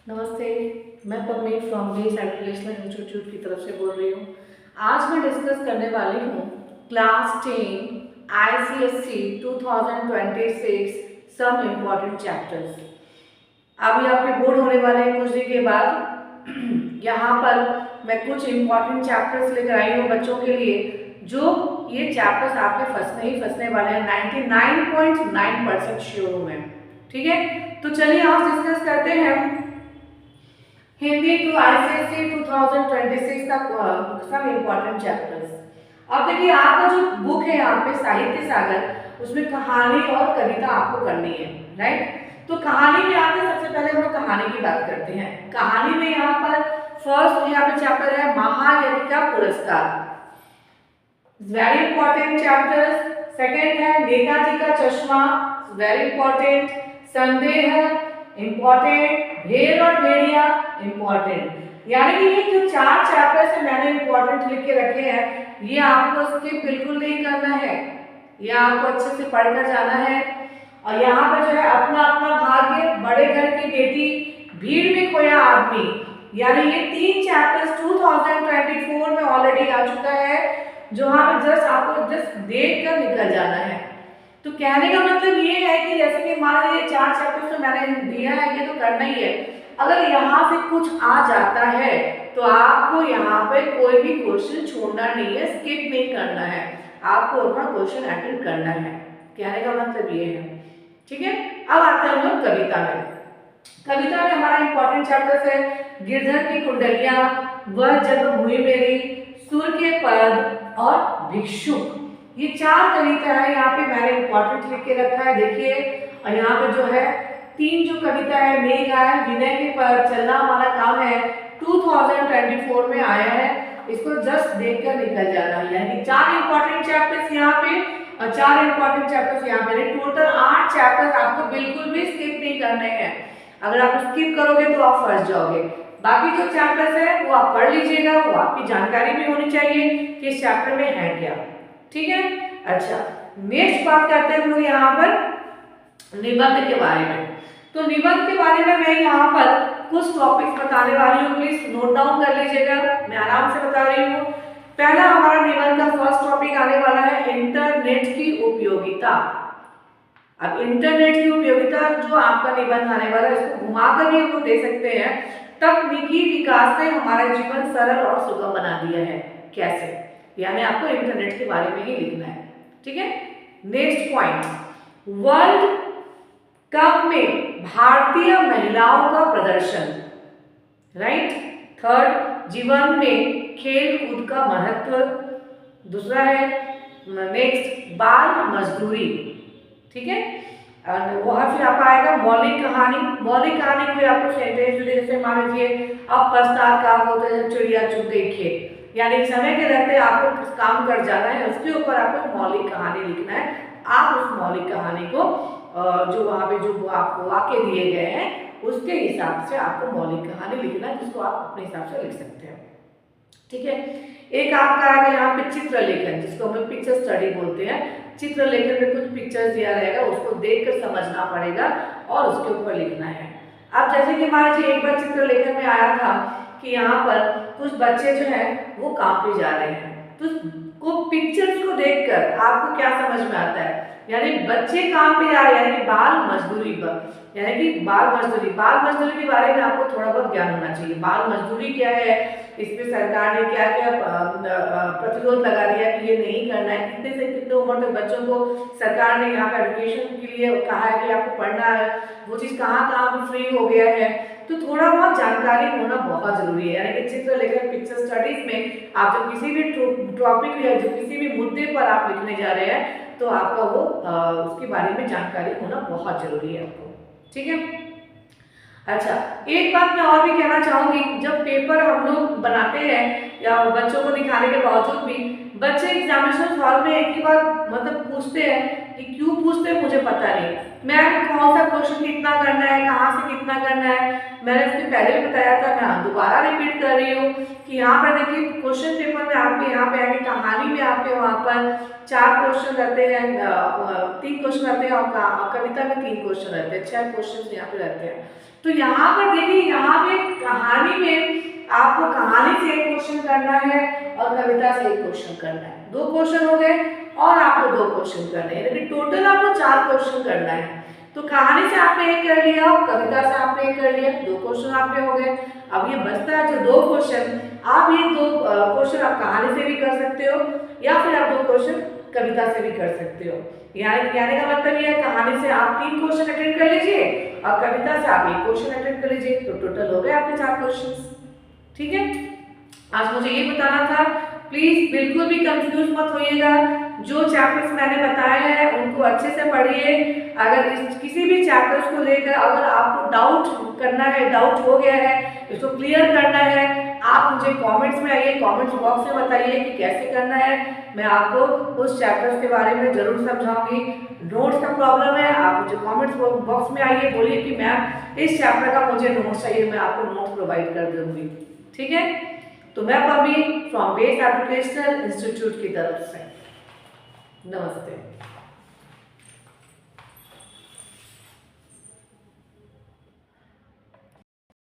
नमस्ते। मैं Pammi from base educational institute की तरफ से बोल रही हूँ। आज मैं डिस्कस करने वाली हूँ class 10 ICSE 2026 some important chapters. अभी आपके बोर्ड होने वाले हैं कुछ दिन के बाद। यहाँ पर मैं कुछ इम्पॉर्टेंट चैप्टर्स लेकर आई हूँ बच्चों के लिए, जो ये चैप्टर्स आपके फंसने ही फंसने वाले हैं। 99.9% श्योर हूँ मैं। ठीक है, तो चलिए आज डिस्कस करते हैं हिंदी टू ICSE 2026 का सब इम्पोर्टेंट चैप्टर्स। अब देखिए आपका जो बुक है यहाँ पे साहित्य सागर, उसमें कहानी और कविता आपको करनी है, राइट। तो कहानी में आते सबसे पहले हम लोग कहानी की बात करते हैं। कहानी में यहाँ पर फर्स्ट यहाँ पे चैप्टर है महायज्ञ का पुरस्कार, वेरी इंपॉर्टेंट चैप्टर। सेकेंड है नेताजी का चश्मा, वेरी इंपॉर्टेंट। संदेह इंपॉर्टेंट, भेड़ और भेड़िया इंपॉर्टेंट। यानी कि ये जो चार चैप्टर्स है मैंने इंपॉर्टेंट लिख के रखे हैं, ये आपको स्किप बिल्कुल नहीं करना है, ये आपको अच्छे से पढ़कर जाना है। और यहाँ पे जो है अपना अपना भाग्य, बड़े घर की बेटी, भीड़ में खोया आदमी, यानी ये तीन चैप्टर्स 2024 में ऑलरेडी आ चुका है, जो वहाँ पे जस्ट आपको जस्ट देख कर निकल जाना है। तो कहने का मतलब ये है कि जैसे कि मान लीजिए चार चैप्टर्स तो मैंने दिया है, ये तो करना ही है। अगर यहाँ से कुछ आ जाता है तो आपको यहाँ पे कोई भी क्वेश्चन छोड़ना नहीं है, स्किप नहीं करना है, आपको अपना क्वेश्चन अटेंड करना है। कहने का मतलब ये है, ठीक है। अब आते हैं हम लोग कविता में। कविता में हमारा इंपॉर्टेंट चैप्टर है गिरधर की कुंडलियां, वह जन्मभूमि मेरी, सुर के पद और भिक्षुक। ये चार कविता है, यहाँ पे मैंने इंपॉर्टेंट लिख के रखा है, देखिए। और यहाँ पे जो है तीन जो कविता है मेघ आया, विनय के पद, चलना हमारा काम है, 2024 में आया है। इसको जस्ट देखकर निकल जाना है। यानी चार इंपॉर्टेंट चैप्टर्स यहाँ पे और चार इंपॉर्टेंट चैप्टर्स यहाँ पे, टोटल 8 चैप्टर्स आपको बिल्कुल भी स्किप नहीं करने हैं। अगर आप स्किप करोगे तो आप फंस जाओगे। बाकी जो चैप्टर्स है वो आप पढ़ लीजिएगा, वो आपकी जानकारी भी होनी चाहिए कि इस चैप्टर में है क्या, ठीक है। अच्छा, नेक्स्ट बात करते हैं हम लोग यहाँ पर निबंध के बारे में। तो निबंध के बारे में मैं यहाँ पर कुछ टॉपिक्स बताने वाली हूँ, प्लीज नोट डाउन कर लीजिएगा, मैं आराम से बता रही हूँ। पहला हमारा निबंध का फर्स्ट टॉपिक आने वाला है इंटरनेट की उपयोगिता। अब इंटरनेट की उपयोगिता जो आपका निबंध आने वाला है, इसको घुमाकर भी हम दे सकते हैं। तकनीकी विकास ने हमारा जीवन सरल और सुगम बना दिया है, कैसे, यानी आपको इंटरनेट के बारे में ही लिखना है, ठीक है। नेक्स्ट पॉइंट, वर्ल्ड कप में भारतीय महिलाओं का प्रदर्शन, राइट। थर्ड, जीवन में खेल कूद का महत्व। दूसरा है नेक्स्ट बाल मजदूरी, ठीक है। वहां फिर आपका आएगा मौलिक कहानी। मौलिक कहानी कोई आपको सेंटेंस दे, जैसे मान लीजिए अब पश्चात का होता है चिड़िया चुग देखे, यानी समय के रहते आपको कुछ काम कर जाना है, उसके ऊपर आपको मौलिक कहानी लिखना है। आप उस मौलिक कहानी को जो वहाँ पे जो आपको वाक्य दिए गए हैं उसके हिसाब से आपको मौलिक कहानी लिखना है, जिसको आप अपने हिसाब से लिख सकते हैं, ठीक है। एक आपका आएगा यहाँ पे चित्र लेखन, जिसको हम पिक्चर स्टडी बोलते हैं। चित्र लेखन में कुछ पिक्चर्स दिया रहेगा, उसको देखकर समझना पड़ेगा और उसके ऊपर लिखना है। अब जैसे कि मान लीजिए एक बार चित्र लेखन में आया था कि यहाँ पर कुछ बच्चे जो हैं वो काम पे जा रहे हैं, तो पिक्चर्स को देखकर आपको क्या समझ में आता है, यानी बच्चे काम पे जा रहे हैं, यानी बाल मजदूरी पर, यानी कि बाल मजदूरी के बारे में आपको थोड़ा बहुत ज्ञान होना चाहिए। बाल मजदूरी क्या है, इस पे सरकार ने क्या क्या प्रतिरोध लगा दिया कि ये नहीं करना है, कितने से कितने उम्र तक बच्चों को सरकार ने यहाँ पे एजुकेशन के लिए कहा है कि आपको पढ़ना है, वो चीज़ कहाँ कहाँ फ्री हो गया है। तो थोड़ा बहुत जानकारी होना बहुत जरूरी है। यानी कि चित्र लेखन पिक्चर स्टडीज में आप जब किसी भी टॉपिक या जो किसी भी मुद्दे पर आप लिखने जा रहे हैं तो आपका वो उसके बारे में जानकारी होना बहुत जरूरी है आपको, ठीक है। अच्छा, एक बात मैं और भी कहना चाहूंगी, जब पेपर हम लोग बनाते हैं या बच्चों को दिखाने के बावजूद भी बच्चे एग्जामिनेशन हॉल में एक ही बार मतलब पूछते हैं कि क्यों पूछते हैं मुझे पता नहीं, मैम कौन सा क्वेश्चन कितना करना है, कहाँ से कितना करना है, मैंने इसके पहले भी बताया था, मैं दोबारा रिपीट कर रही हूँ कि यहाँ पर देखिए क्वेश्चन पेपर में आपके यहाँ पे आगे कहानी में आपके वहाँ पर 4 क्वेश्चन रहते हैं, 3 क्वेश्चन रहते हैं और कविता में 3 क्वेश्चन रहते हैं, 6 क्वेश्चन यहाँ पे रहते हैं। तो यहाँ पर देखिए यहाँ पे कहानी में आपको कहानी से एक क्वेश्चन करना है और कविता से एक क्वेश्चन करना है, 2 क्वेश्चन हो गए और आपको 2 क्वेश्चन करने हैं, लेकिन टोटल आपको 4 क्वेश्चन करना है। तो कहानी से आपने एक कर लिया और कविता से आपने एक कर लिया, 2 क्वेश्चन आपके हो गए। अब ये बचता है जो 2 क्वेश्चन, आप ये 2 क्वेश्चन आप कहानी से भी कर सकते हो या फिर आप 2 क्वेश्चन कविता से भी कर सकते हो। यानी का मतलब ये है कहानी से आप 3 क्वेश्चन अटेंड कर लीजिए और कविता से आप 1 क्वेश्चन अटेंड कर लीजिए, तो टोटल हो गए आपके 4 क्वेश्चन। ठीक है, आज मुझे ये बताना था, प्लीज बिल्कुल भी कंफ्यूज मत होइएगा, जो चैप्टर्स मैंने बताए हैं उनको अच्छे से पढ़िए। अगर किसी भी चैप्टर्स को लेकर अगर आपको डाउट करना है, डाउट हो गया है, इसको क्लियर करना है, आप मुझे कमेंट्स में आइए, कमेंट्स बॉक्स में बताइए कि कैसे करना है, मैं आपको उस चैप्टर्स के बारे में जरूर समझाऊंगी। नोट्स का प्रॉब्लम है, आप मुझे कमेंट्स बॉक्स में आइए, बोलिए कि मैम इस चैप्टर का मुझे नोट्स चाहिए, मैं आपको नोट्स प्रोवाइड कर दूंगी। ठीक है, तो मैं पब्बी फ्रॉम बेस एजुकेशनल इंस्टीट्यूट की तरफ से, नमस्ते।